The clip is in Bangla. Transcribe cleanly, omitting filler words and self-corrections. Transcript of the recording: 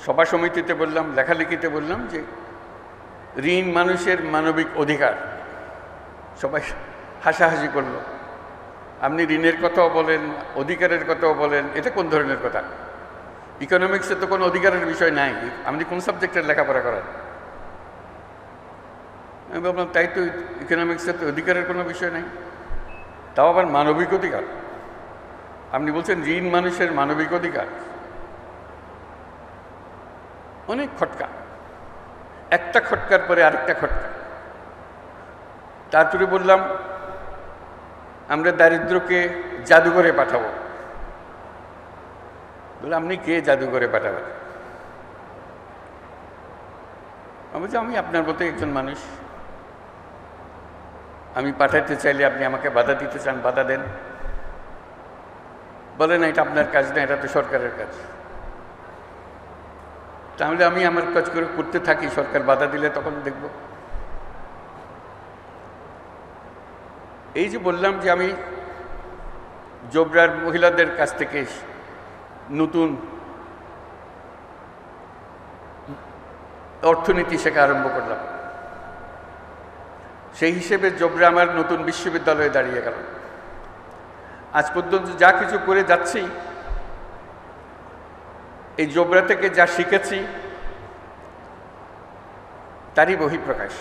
সভা সমিতিতে বললাম, লেখালেখিতে বললাম যে ঋণ মানুষের মানবিক অধিকার। সবাই হাসাহাসি করল। আপনি ঋণের কথাও বলেন, অধিকারের কথাও বলেন, এটা কোন ধরনের কথা? ইকোনমিক্সে তো কোনো অধিকারের বিষয় নাই, আপনি কোন সাবজেক্টের লেখাপড়া করেন? আমি ভাবলাম তাই তো, ইকোনমিক্সে তো অধিকারের কোনো বিষয় নাই, তাও আবার মানবিক অধিকার। আপনি বলছেন ঋণ মানুষের মানবিক অধিকার। অনেক খটকা, একটা খটকার পরে আরেকটা খটকা। তারপরে বললাম আমরা দারিদ্রকে জাদুঘরে পাঠাবো। বলে আপনি কে জাদুঘরে পাঠাবেন? আমি বলছি আমি আপনার মতো একজন মানুষ, আমি পাঠাতে চাইলে আপনি আমাকে বাধা দিতে চান, বাধা দেন। বলে না এটা আপনার কাজ না, এটা তো সরকারের কাজ। তাহলে আমি আমার কাজ করে করতে থাকি, সরকার বাধা দিলে তখন দেখব। এই যে বললাম যে আমি জোবরার মহিলাদের কাছ থেকে নতুন অর্থনীতি শেখা আরম্ভ করলাম, সেই হিসেবে জোবরা আমার নতুন বিশ্ববিদ্যালয়ে দাঁড়িয়ে গেল। আজ পর্যন্ত যা কিছু করে যাচ্ছি, এই জোবরা থেকে যা শিখেছি তারই বহিঃপ্রকাশ।